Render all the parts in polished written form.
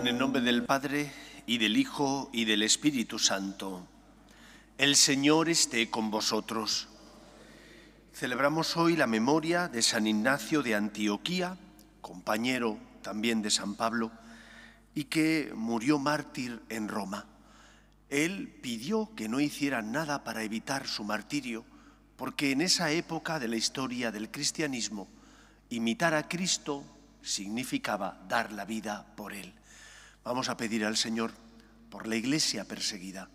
En el nombre del Padre, y del Hijo, y del Espíritu Santo. El Señor esté con vosotros. Celebramos hoy la memoria de San Ignacio de Antioquía, compañero también de San Pablo, y que murió mártir en Roma. Él pidió que no hicieran nada para evitar su martirio, porque en esa época de la historia del cristianismo, imitar a Cristo significaba dar la vida por Él. Vamos a pedir al Señor por la Iglesia perseguida,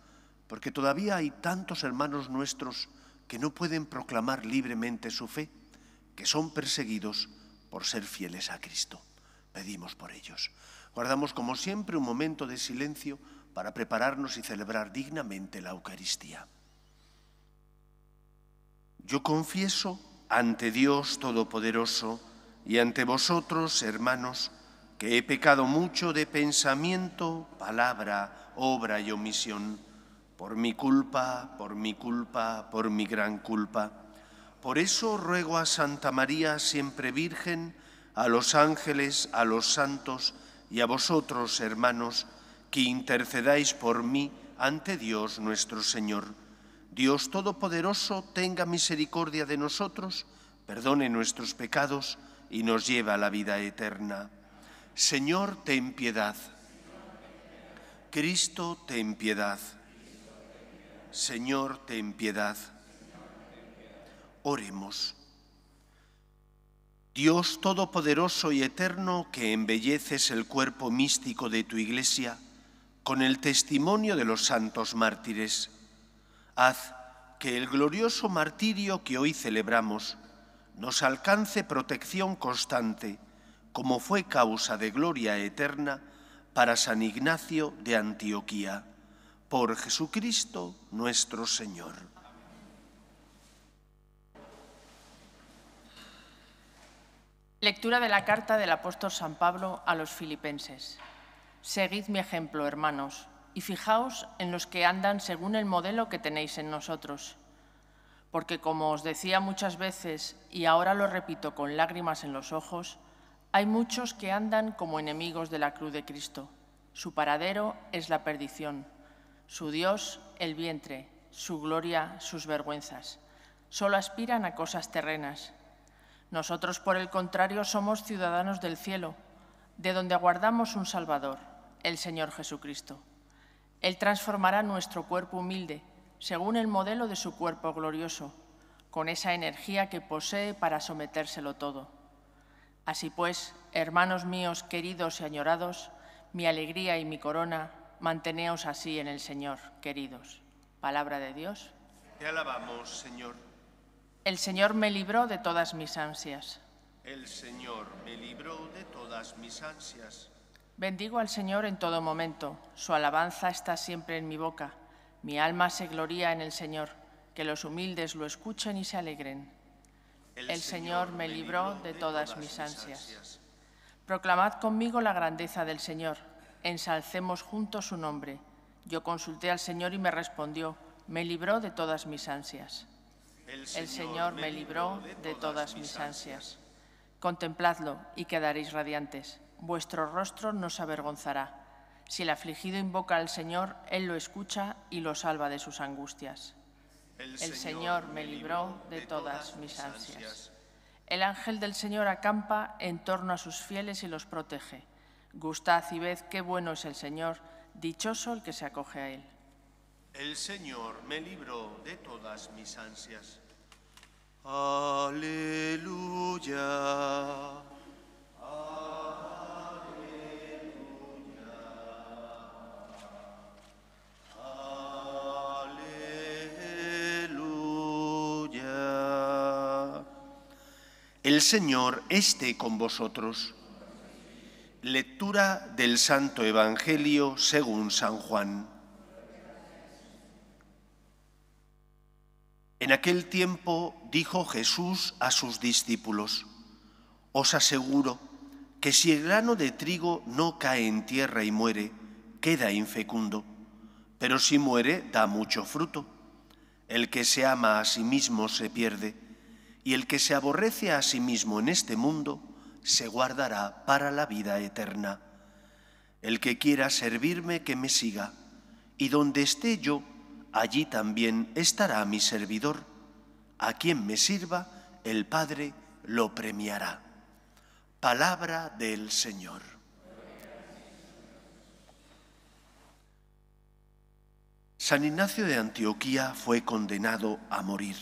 porque todavía hay tantos hermanos nuestros que no pueden proclamar libremente su fe, que son perseguidos por ser fieles a Cristo. Pedimos por ellos. Guardamos como siempre un momento de silencio para prepararnos y celebrar dignamente la Eucaristía. Yo confieso ante Dios Todopoderoso y ante vosotros, hermanos, que he pecado mucho de pensamiento, palabra, obra y omisión, por mi culpa, por mi gran culpa. Por eso ruego a Santa María, siempre Virgen, a los ángeles, a los santos y a vosotros, hermanos, que intercedáis por mí ante Dios nuestro Señor. Dios Todopoderoso tenga misericordia de nosotros, perdone nuestros pecados y nos lleve a la vida eterna. Señor, ten piedad. Cristo, ten piedad. Señor, ten piedad. Oremos. Dios Todopoderoso y Eterno, que embelleces el cuerpo místico de tu Iglesia con el testimonio de los santos mártires, haz que el glorioso martirio que hoy celebramos nos alcance protección constante, como fue causa de gloria eterna para San Ignacio de Antioquía. Por Jesucristo nuestro Señor. Lectura de la carta del apóstol San Pablo a los filipenses. Seguid mi ejemplo, hermanos, y fijaos en los que andan según el modelo que tenéis en nosotros. Porque, como os decía muchas veces, y ahora lo repito con lágrimas en los ojos, hay muchos que andan como enemigos de la cruz de Cristo. Su paradero es la perdición, su Dios el vientre, su gloria sus vergüenzas. Solo aspiran a cosas terrenas. Nosotros, por el contrario, somos ciudadanos del cielo, de donde aguardamos un Salvador, el Señor Jesucristo. Él transformará nuestro cuerpo humilde, según el modelo de su cuerpo glorioso, con esa energía que posee para sometérselo todo. Así pues, hermanos míos queridos y añorados, mi alegría y mi corona, manteneos así en el Señor, queridos. Palabra de Dios. Te alabamos, Señor. El Señor me libró de todas mis ansias. El Señor me libró de todas mis ansias. Bendigo al Señor en todo momento. Su alabanza está siempre en mi boca. Mi alma se gloría en el Señor. Que los humildes lo escuchen y se alegren. El Señor me libró de todas mis ansias. Proclamad conmigo la grandeza del Señor. Ensalcemos juntos su nombre. Yo consulté al Señor y me respondió. Me libró de todas mis ansias. El Señor me libró de todas mis ansias. Contempladlo y quedaréis radiantes. Vuestro rostro no se avergonzará. Si el afligido invoca al Señor, Él lo escucha y lo salva de sus angustias. El Señor me libró de todas mis ansias. El ángel del Señor acampa en torno a sus fieles y los protege. Gustad y ved qué bueno es el Señor, dichoso el que se acoge a Él. El Señor me libró de todas mis ansias. Aleluya. El Señor esté con vosotros. Lectura del Santo Evangelio según San Juan. En aquel tiempo dijo Jesús a sus discípulos: Os aseguro que si el grano de trigo no cae en tierra y muere, queda infecundo, pero si muere, da mucho fruto. El que se ama a sí mismo se pierde, y el que se aborrece a sí mismo en este mundo se guardará para la vida eterna. El que quiera servirme, que me siga, y donde esté yo, allí también estará mi servidor. A quien me sirva, el Padre lo premiará. Palabra del Señor. San Ignacio de Antioquía fue condenado a morir,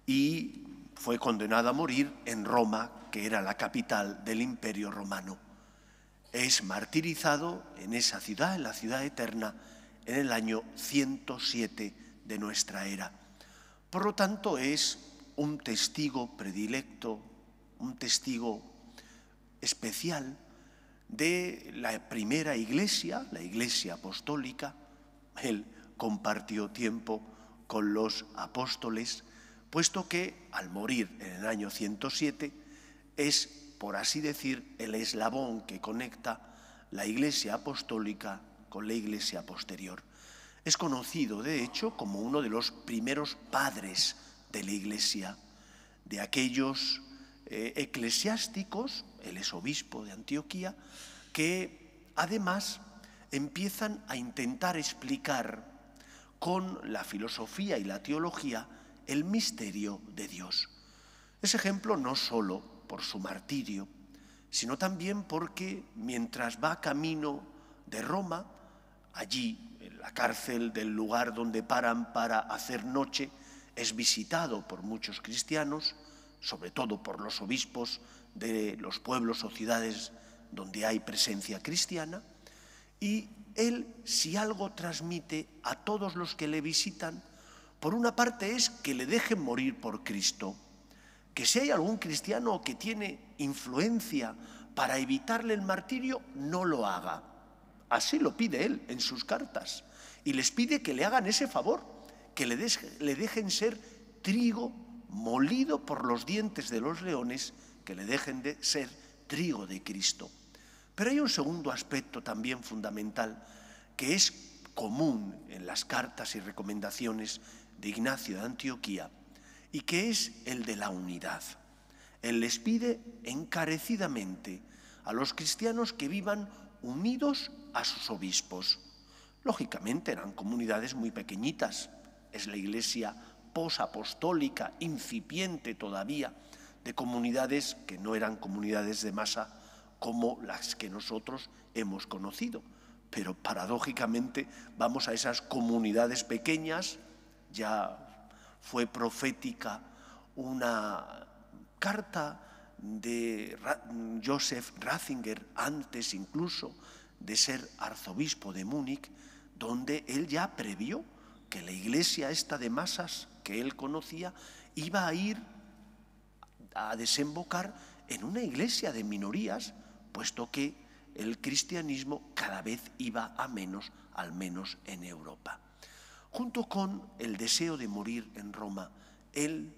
y fue condenado a morir en Roma, que era la capital del Imperio Romano. Es martirizado en esa ciudad, en la ciudad eterna, en el año 107 de nuestra era. Por lo tanto, es un testigo predilecto, un testigo especial de la primera iglesia, la Iglesia apostólica. Él compartió tiempo con los apóstoles, puesto que al morir en el año 107 es, por así decir, el eslabón que conecta la Iglesia apostólica con la Iglesia posterior. Es conocido, de hecho, como uno de los primeros padres de la Iglesia, de aquellos eclesiásticos, él es obispo de Antioquía, que además empiezan a intentar explicar con la filosofía y la teología el misterio de Dios. Es ejemplo no solo por su martirio, sino también porque mientras va camino de Roma, allí en la cárcel del lugar donde paran para hacer noche, es visitado por muchos cristianos, sobre todo por los obispos de los pueblos o ciudades donde hay presencia cristiana, y él, si algo transmite a todos los que le visitan, por una parte es que le dejen morir por Cristo, que si hay algún cristiano que tiene influencia para evitarle el martirio, no lo haga. Así lo pide él en sus cartas, y les pide que le hagan ese favor, que le dejen ser trigo molido por los dientes de los leones, que le dejen de ser trigo de Cristo. Pero hay un segundo aspecto también fundamental que es común en las cartas y recomendaciones de Ignacio de Antioquía, y que es el de la unidad. Él les pide encarecidamente a los cristianos que vivan unidos a sus obispos. Lógicamente eran comunidades muy pequeñitas, es la Iglesia posapostólica, incipiente todavía, de comunidades que no eran comunidades de masa como las que nosotros hemos conocido. Pero paradójicamente vamos a esas comunidades pequeñas. Ya fue profética una carta de Joseph Ratzinger, antes incluso de ser arzobispo de Múnich, donde él ya previó que la iglesia esta de masas que él conocía iba a ir a desembocar en una iglesia de minorías, puesto que el cristianismo cada vez iba a menos, al menos en Europa. Junto con el deseo de morir en Roma, él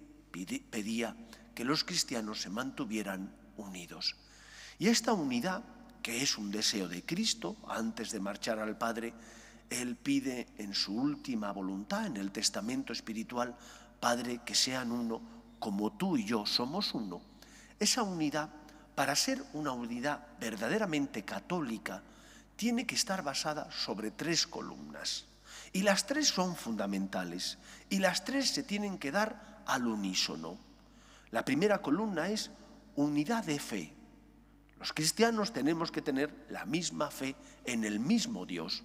pedía que los cristianos se mantuvieran unidos. Y esta unidad, que es un deseo de Cristo, antes de marchar al Padre, él pide en su última voluntad, en el testamento espiritual: Padre, que sean uno, como tú y yo somos uno. Esa unidad, para ser una unidad verdaderamente católica, tiene que estar basada sobre 3 columnas. Y las 3 son fundamentales, y las 3 se tienen que dar al unísono. La primera columna es unidad de fe. Los cristianos tenemos que tener la misma fe en el mismo Dios.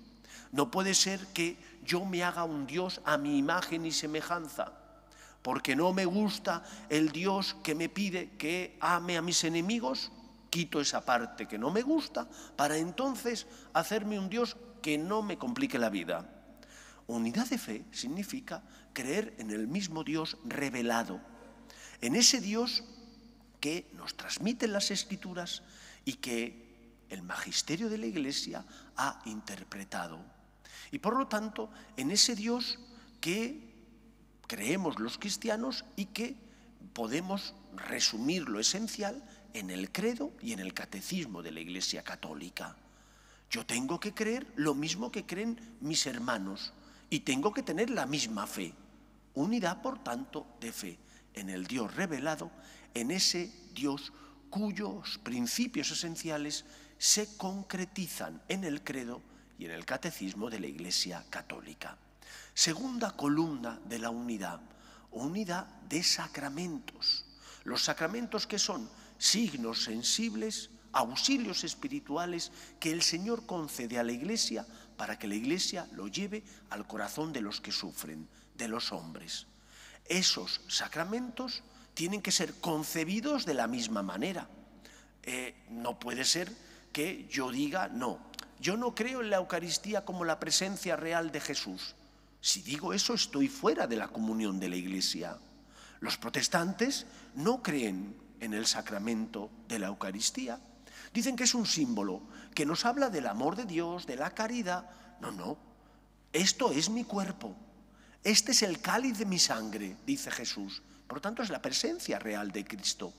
No puede ser que yo me haga un Dios a mi imagen y semejanza, porque no me gusta el Dios que me pide que ame a mis enemigos, quito esa parte que no me gusta para entonces hacerme un Dios que no me complique la vida. Unidad de fe significa creer en el mismo Dios revelado, en ese Dios que nos transmiten las Escrituras y que el magisterio de la Iglesia ha interpretado. Y por lo tanto, en ese Dios que creemos los cristianos y que podemos resumir lo esencial en el credo y en el catecismo de la Iglesia católica. Yo tengo que creer lo mismo que creen mis hermanos y tengo que tener la misma fe. Unidad, por tanto, de fe en el Dios revelado, en ese Dios cuyos principios esenciales se concretizan en el credo y en el catecismo de la Iglesia Católica. Segunda columna de la unidad, unidad de sacramentos. Los sacramentos, que son signos sensibles, auxilios espirituales que el Señor concede a la Iglesia para que la Iglesia lo lleve al corazón de los que sufren, de los hombres. Esos sacramentos tienen que ser concebidos de la misma manera. No puede ser que yo diga, no, yo no creo en la Eucaristía como la presencia real de Jesús. Si digo eso, estoy fuera de la comunión de la Iglesia. Los protestantes no creen en el sacramento de la Eucaristía. Dicen que es un símbolo que nos habla del amor de Dios, de la caridad. No, no, esto es mi cuerpo. Este es el cáliz de mi sangre, dice Jesús. Por lo tanto, es la presencia real de Cristo.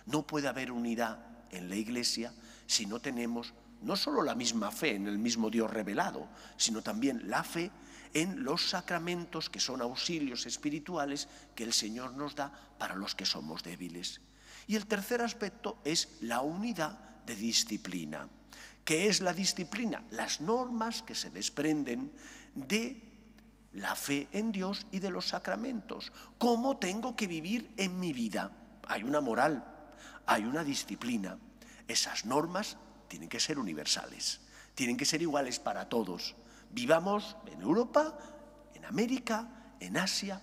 No puede haber unidad en la Iglesia si no tenemos no solo la misma fe en el mismo Dios revelado, sino también la fe en los sacramentos, que son auxilios espirituales que el Señor nos da para los que somos débiles. Y el tercer aspecto es la unidad de disciplina. ¿Qué es la disciplina? Las normas que se desprenden de la fe en Dios y de los sacramentos. ¿Cómo tengo que vivir en mi vida? Hay una moral, hay una disciplina. Esas normas tienen que ser universales, tienen que ser iguales para todos. Vivamos en Europa, en América, en Asia,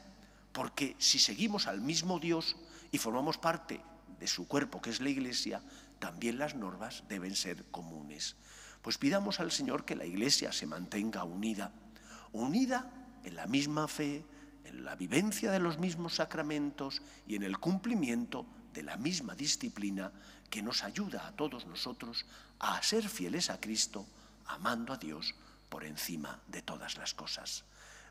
porque si seguimos al mismo Dios y formamos parte de su cuerpo, que es la Iglesia, también las normas deben ser comunes. Pues pidamos al Señor que la Iglesia se mantenga unida, unida en la misma fe, en la vivencia de los mismos sacramentos y en el cumplimiento de la misma disciplina que nos ayuda a todos nosotros a ser fieles a Cristo, amando a Dios por encima de todas las cosas.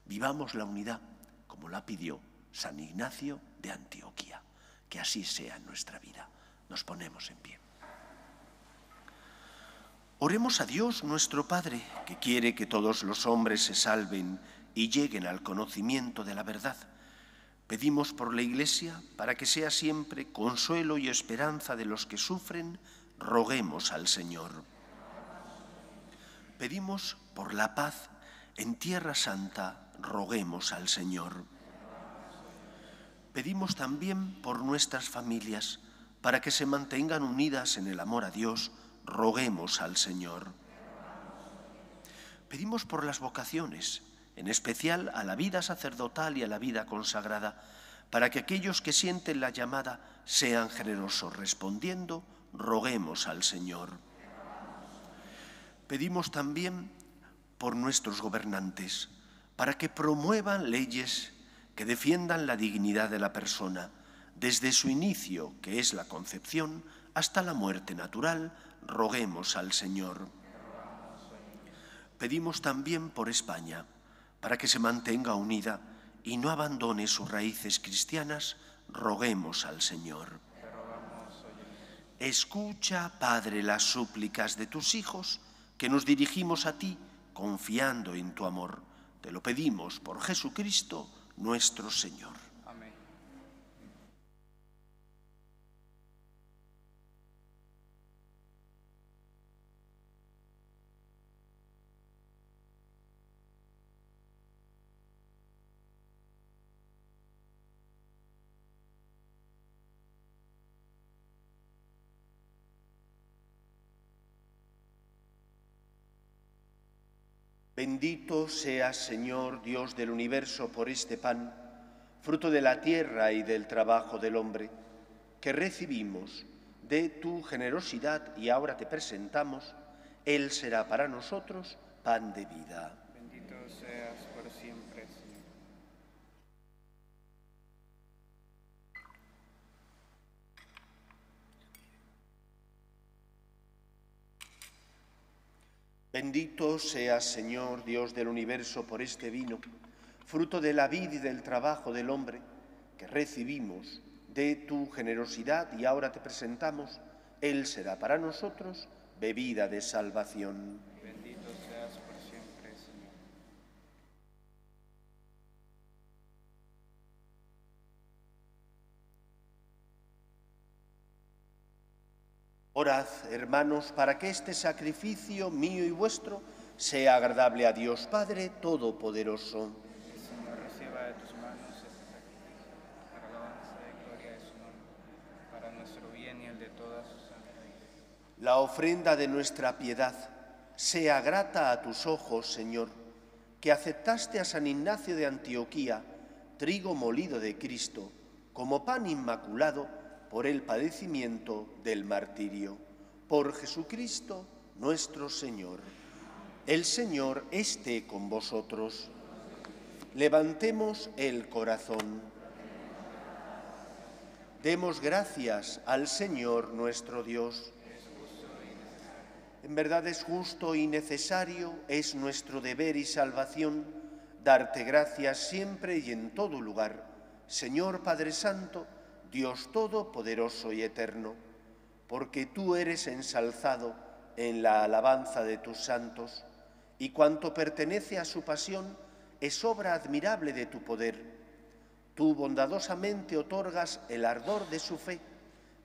Vivamos la unidad como la pidió San Ignacio de Antioquía. Que así sea en nuestra vida. Nos ponemos en pie. Oremos a Dios nuestro Padre, que quiere que todos los hombres se salven y lleguen al conocimiento de la verdad. Pedimos por la Iglesia para que sea siempre consuelo y esperanza de los que sufren. Roguemos al Señor. Pedimos por la paz en Tierra Santa. Roguemos al Señor. Pedimos también por nuestras familias para que se mantengan unidas en el amor a Dios. Roguemos al Señor. Pedimos por las vocaciones, en especial a la vida sacerdotal y a la vida consagrada, para que aquellos que sienten la llamada sean generosos respondiendo. Roguemos al Señor. Pedimos también por nuestros gobernantes, para que promuevan leyes que defiendan la dignidad de la persona, desde su inicio, que es la concepción, hasta la muerte natural. Roguemos al Señor. Pedimos también por España, para que se mantenga unida y no abandone sus raíces cristianas. Roguemos al Señor. Escucha, Padre, las súplicas de tus hijos, que nos dirigimos a ti, confiando en tu amor. Te lo pedimos por Jesucristo, nuestro Señor. Amén. Bendito seas, Señor, Dios del universo, por este pan, fruto de la tierra y del trabajo del hombre, que recibimos de tu generosidad y ahora te presentamos. Él será para nosotros pan de vida. Bendito seas por siempre, Señor. Bendito seas, Señor, Dios del universo, por este vino, fruto de la vid y del trabajo del hombre, que recibimos de tu generosidad y ahora te presentamos. Él será para nosotros bebida de salvación. Bendito seas por siempre, Señor. Orad, hermanos, para que este sacrificio mío y vuestro sea agradable a Dios Padre Todopoderoso. El Señor reciba de tus manos este sacrificio, para alabanza y gloria de su nombre, para nuestro bien y el de toda su santa iglesia. La ofrenda de nuestra piedad sea grata a tus ojos, Señor, que aceptaste a San Ignacio de Antioquía, trigo molido de Cristo, como pan inmaculado por el padecimiento del martirio. Por Jesucristo nuestro Señor. El Señor esté con vosotros. Levantemos el corazón. Demos gracias al Señor nuestro Dios. En verdad es justo y necesario, es nuestro deber y salvación, darte gracias siempre y en todo lugar, Señor Padre Santo, Dios Todopoderoso y Eterno, porque tú eres ensalzado en la alabanza de tus santos, y cuanto pertenece a su pasión es obra admirable de tu poder. Tú bondadosamente otorgas el ardor de su fe,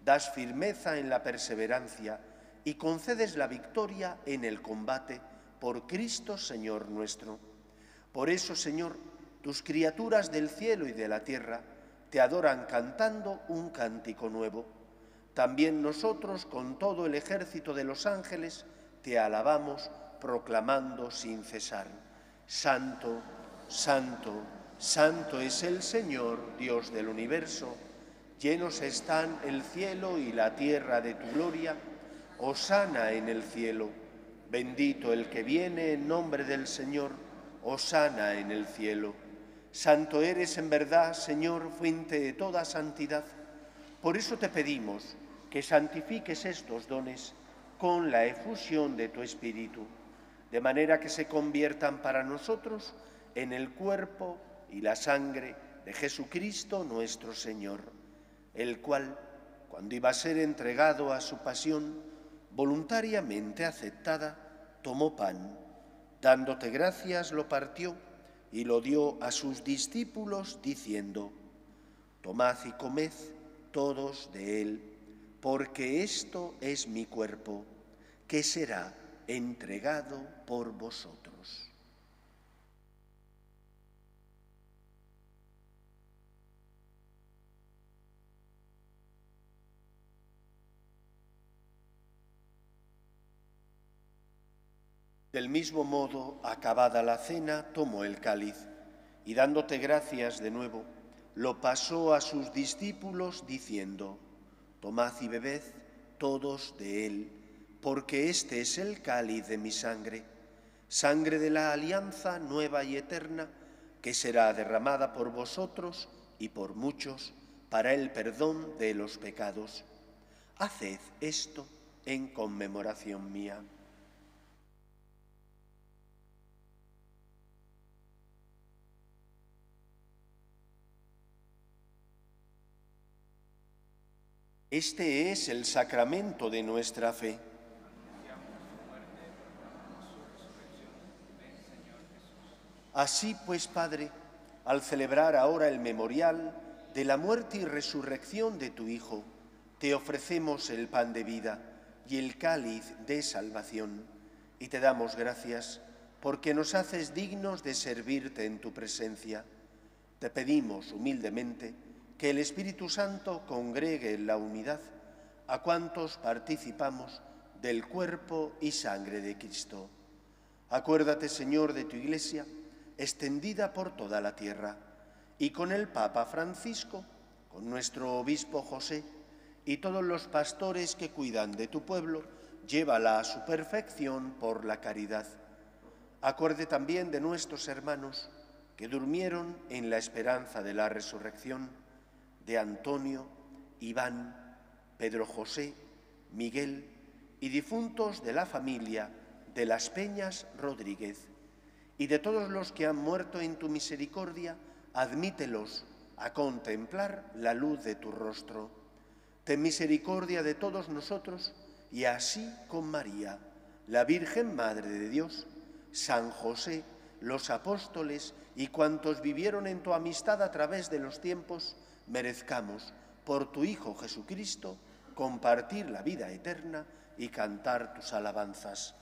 das firmeza en la perseverancia y concedes la victoria en el combate por Cristo Señor nuestro. Por eso, Señor, tus criaturas del cielo y de la tierra te adoran cantando un cántico nuevo. También nosotros, con todo el ejército de los ángeles, te alabamos proclamando sin cesar: Santo, Santo, Santo es el Señor, Dios del universo. Llenos están el cielo y la tierra de tu gloria. Hosana en el cielo. Bendito el que viene en nombre del Señor. Hosana en el cielo. Santo eres en verdad, Señor, fuente de toda santidad. Por eso te pedimos que santifiques estos dones con la efusión de tu Espíritu, de manera que se conviertan para nosotros en el cuerpo y la sangre de Jesucristo nuestro Señor, el cual, cuando iba a ser entregado a su pasión, voluntariamente aceptada, tomó pan, dándote gracias, lo partió y lo dio a sus discípulos, diciendo: Tomad y comed todos de él, porque esto es mi cuerpo, que será entregado por vosotros. Del mismo modo, acabada la cena, tomó el cáliz y, dándote gracias de nuevo, lo pasó a sus discípulos, diciendo: Tomad y bebed todos de él, porque este es el cáliz de mi sangre, sangre de la alianza nueva y eterna, que será derramada por vosotros y por muchos para el perdón de los pecados. Haced esto en conmemoración mía. Este es el sacramento de nuestra fe. Así pues, Padre, al celebrar ahora el memorial de la muerte y resurrección de tu Hijo, te ofrecemos el pan de vida y el cáliz de salvación, y te damos gracias porque nos haces dignos de servirte en tu presencia. Te pedimos humildemente que el Espíritu Santo congregue en la unidad a cuantos participamos del cuerpo y sangre de Cristo. Acuérdate, Señor, de tu Iglesia, extendida por toda la tierra, y con el Papa Francisco, con nuestro obispo José, y todos los pastores que cuidan de tu pueblo, llévala a su perfección por la caridad. Acuerde también de nuestros hermanos que durmieron en la esperanza de la resurrección, de Antonio, Iván, Pedro José, Miguel y difuntos de la familia de las Peñas Rodríguez, y de todos los que han muerto en tu misericordia, admítelos a contemplar la luz de tu rostro. Ten misericordia de todos nosotros, y así con María, la Virgen Madre de Dios, San José, los apóstoles y cuantos vivieron en tu amistad a través de los tiempos, merezcamos, por tu Hijo Jesucristo, compartir la vida eterna y cantar tus alabanzas.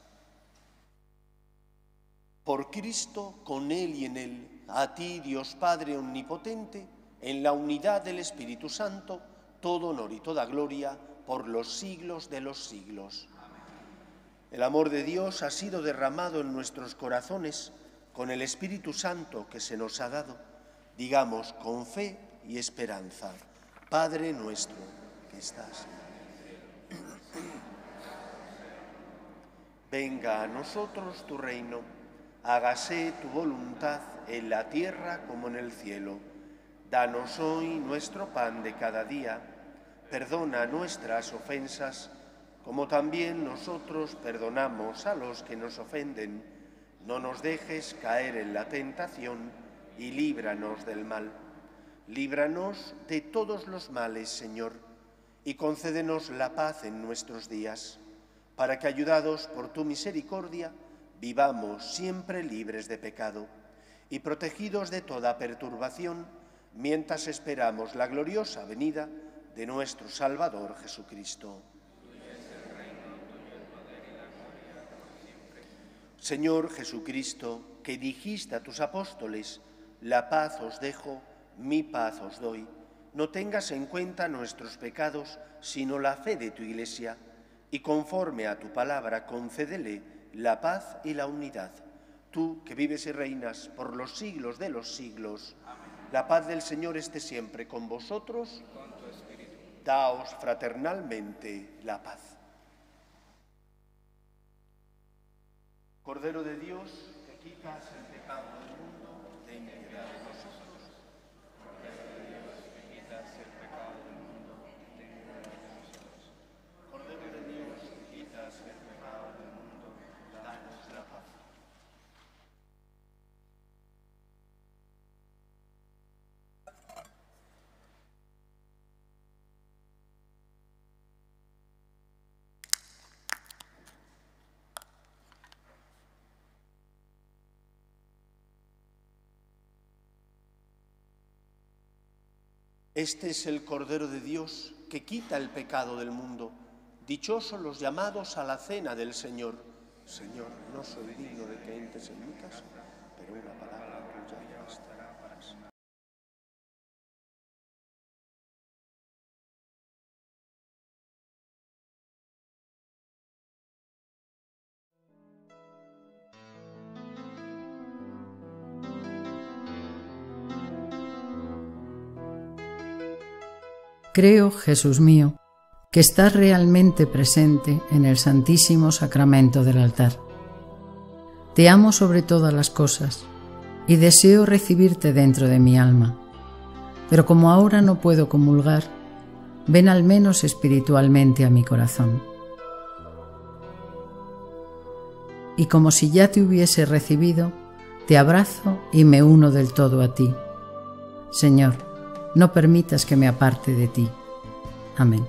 Por Cristo, con Él y en Él, a ti, Dios Padre omnipotente, en la unidad del Espíritu Santo, todo honor y toda gloria por los siglos de los siglos. El amor de Dios ha sido derramado en nuestros corazones con el Espíritu Santo que se nos ha dado. Digamos con fe y esperanza: Padre nuestro que estás en el cielo. Venga a nosotros tu reino, hágase tu voluntad en la tierra como en el cielo. Danos hoy nuestro pan de cada día, perdona nuestras ofensas, como también nosotros perdonamos a los que nos ofenden. No nos dejes caer en la tentación y líbranos del mal. Líbranos de todos los males, Señor, y concédenos la paz en nuestros días, para que, ayudados por tu misericordia, vivamos siempre libres de pecado y protegidos de toda perturbación, mientras esperamos la gloriosa venida de nuestro Salvador Jesucristo. Señor Jesucristo, que dijiste a tus apóstoles: la paz os dejo, mi paz os doy, no tengas en cuenta nuestros pecados, sino la fe de tu Iglesia, y conforme a tu palabra concédele la paz y la unidad. Tú, que vives y reinas por los siglos de los siglos. Amén. La paz del Señor esté siempre con vosotros. Con tu espíritu. Daos fraternalmente la paz. Cordero de Dios, que quitas el pecado del mundo, ten piedad de nosotros. Cordero de Dios, que quitas el pecado del mundo, ten piedad de nosotros. Cordero de Dios, que quitas el pecado del mundo, danos la paz. Este es el Cordero de Dios que quita el pecado del mundo. Dichosos los llamados a la cena del Señor. Señor, no soy digno de que entres en mi casa, pero una palabra tuya ya bastará para sanar. Creo, Jesús mío, que estás realmente presente en el Santísimo Sacramento del altar. Te amo sobre todas las cosas y deseo recibirte dentro de mi alma, pero como ahora no puedo comulgar, ven al menos espiritualmente a mi corazón. Y como si ya te hubiese recibido, te abrazo y me uno del todo a ti. Señor, no permitas que me aparte de ti. Amén.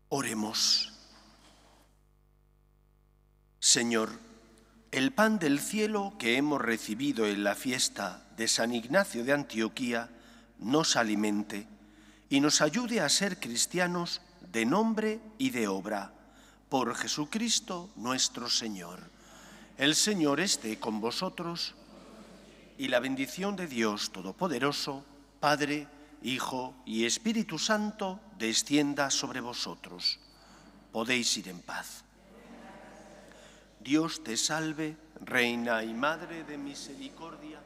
Oremos. Señor, el pan del cielo que hemos recibido en la fiesta de San Ignacio de Antioquía nos alimente y nos ayude a ser cristianos de nombre y de obra. Por Jesucristo nuestro Señor. El Señor esté con vosotros y la bendición de Dios Todopoderoso, Padre, Hijo y Espíritu Santo, descienda sobre vosotros. Podéis ir en paz. Dios te salve, Reina y Madre de misericordia,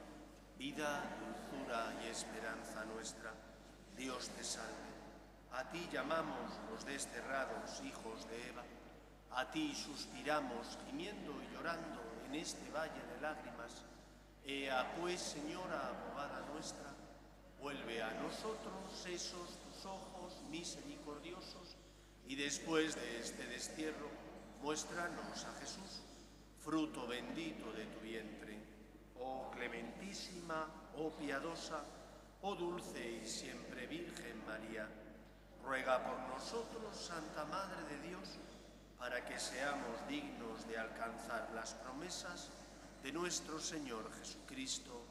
vida, dulzura y esperanza nuestra. Dios te salve. A ti llamamos los desterrados hijos de Eva. A ti suspiramos, gimiendo y llorando en este valle de lágrimas. Ea pues, Señora, abogada nuestra, vuelve a nosotros esos tus ojos misericordiosos y después de este destierro, Muéstranos a Jesús, fruto bendito de tu vientre. Oh clementísima, oh piadosa, oh dulce y siempre Virgen María, ruega por nosotros, Santa Madre de Dios, para que seamos dignos de alcanzar las promesas de nuestro Señor Jesucristo.